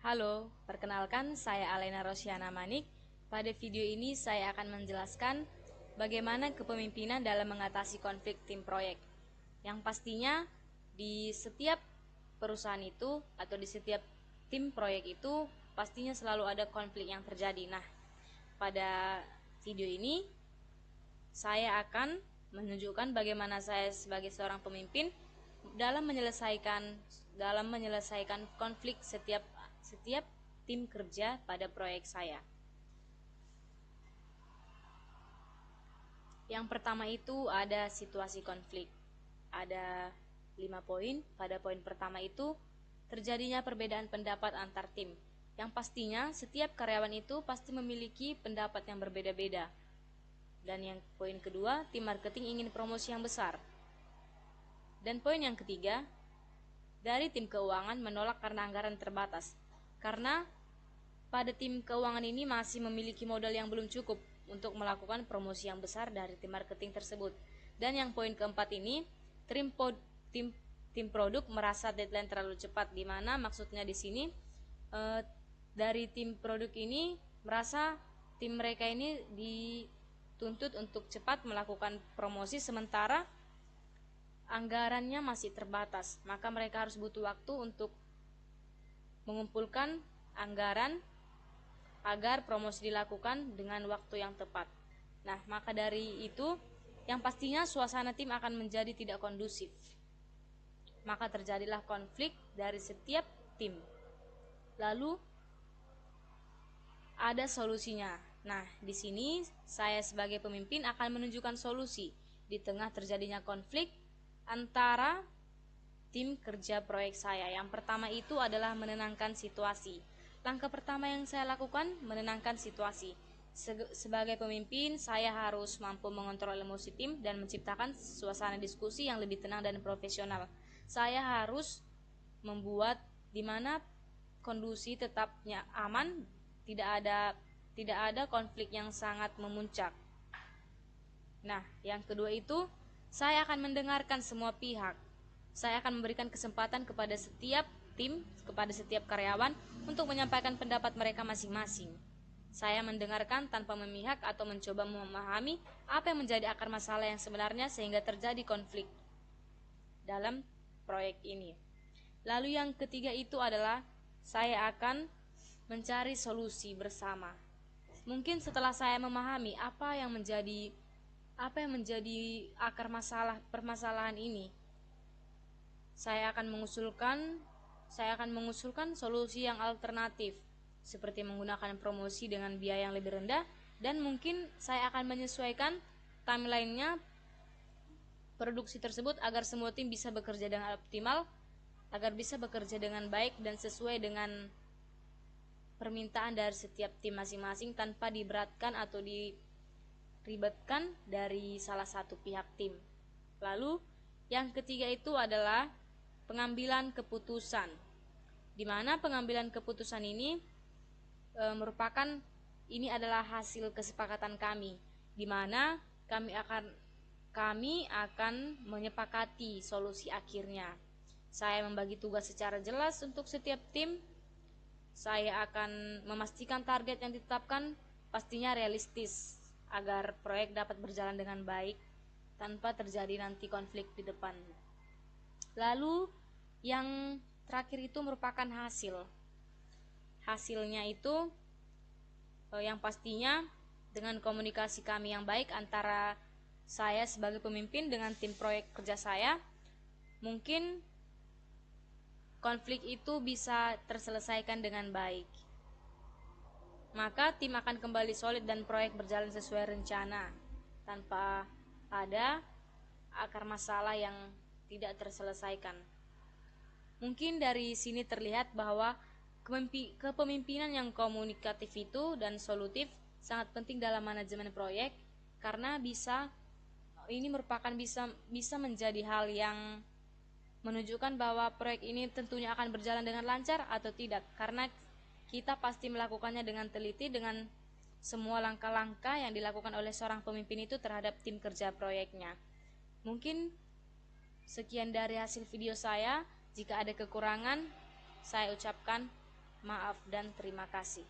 Halo, perkenalkan saya Alena Rosyana Manik. Pada video ini saya akan menjelaskan bagaimana kepemimpinan dalam mengatasi konflik tim proyek. Yang pastinya di setiap perusahaan itu atau di setiap tim proyek itu pastinya selalu ada konflik yang terjadi. Nah, pada video ini saya akan menunjukkan bagaimana saya sebagai seorang pemimpin dalam menyelesaikan konflik setiap tim kerja pada proyek saya. Yang pertama itu ada situasi konflik. Ada 5 poin. Pada poin pertama itu terjadinya perbedaan pendapat antar tim. Yang pastinya setiap karyawan itu pasti memiliki pendapat yang berbeda-beda. Dan yang poin kedua, tim marketing ingin promosi yang besar. Dan poin yang ketiga, dari tim keuangan menolak karena anggaran terbatas. Karena pada tim keuangan ini masih memiliki modal yang belum cukup untuk melakukan promosi yang besar dari tim marketing tersebut. Dan yang poin keempat ini, tim produk merasa deadline terlalu cepat, di mana maksudnya di sini dari tim produk ini merasa tim mereka ini dituntut untuk cepat melakukan promosi sementara anggarannya masih terbatas, maka mereka harus butuh waktu untuk mengumpulkan anggaran agar promosi dilakukan dengan waktu yang tepat. Nah, maka dari itu yang pastinya suasana tim akan menjadi tidak kondusif. Maka terjadilah konflik dari setiap tim. Lalu ada solusinya. Nah, di sini saya sebagai pemimpin akan menunjukkan solusi di tengah terjadinya konflik antara tim kerja proyek saya. Yang pertama itu adalah menenangkan situasi. Langkah pertama yang saya lakukan, menenangkan situasi. Sebagai pemimpin, saya harus mampu mengontrol emosi tim dan menciptakan suasana diskusi yang lebih tenang dan profesional. Saya harus membuat di mana kondisi tetapnya aman, tidak ada konflik yang sangat memuncak. Nah, yang kedua itu, saya akan mendengarkan semua pihak. Saya akan memberikan kesempatan kepada setiap tim, kepada setiap karyawan untuk menyampaikan pendapat mereka masing-masing. Saya mendengarkan tanpa memihak atau mencoba memahami apa yang menjadi akar masalah yang sebenarnya sehingga terjadi konflik dalam proyek ini. Lalu yang ketiga itu adalah saya akan mencari solusi bersama. Mungkin setelah saya memahami apa yang menjadi akar permasalahan ini, saya akan mengusulkan solusi yang alternatif, seperti menggunakan promosi dengan biaya yang lebih rendah, dan mungkin saya akan menyesuaikan timeline-nya produksi tersebut agar semua tim bisa bekerja dengan optimal, agar bisa bekerja dengan baik dan sesuai dengan permintaan dari setiap tim masing-masing tanpa diberatkan atau diribetkan dari salah satu pihak tim. Lalu yang ketiga itu adalah pengambilan keputusan, di mana pengambilan keputusan ini ini adalah hasil kesepakatan kami, di mana kami akan menyepakati solusi akhirnya. Saya membagi tugas secara jelas untuk setiap tim. Saya akan memastikan target yang ditetapkan pastinya realistis agar proyek dapat berjalan dengan baik tanpa terjadi nanti konflik di depan. Lalu yang terakhir itu merupakan hasilnya itu yang pastinya dengan komunikasi kami yang baik antara saya sebagai pemimpin dengan tim proyek kerja saya, mungkin konflik itu bisa terselesaikan dengan baik. Maka tim akan kembali solid dan proyek berjalan sesuai rencana tanpa ada akar masalah yang tidak terselesaikan. Mungkin dari sini terlihat bahwa kepemimpinan yang komunikatif itu dan solutif sangat penting dalam manajemen proyek, karena bisa menjadi hal yang menunjukkan bahwa proyek ini tentunya akan berjalan dengan lancar atau tidak, karena kita pasti melakukannya dengan teliti dengan semua langkah-langkah yang dilakukan oleh seorang pemimpin itu terhadap tim kerja proyeknya. Mungkin sekian dari hasil video saya. Jika ada kekurangan, saya ucapkan Maaf dan terima kasih.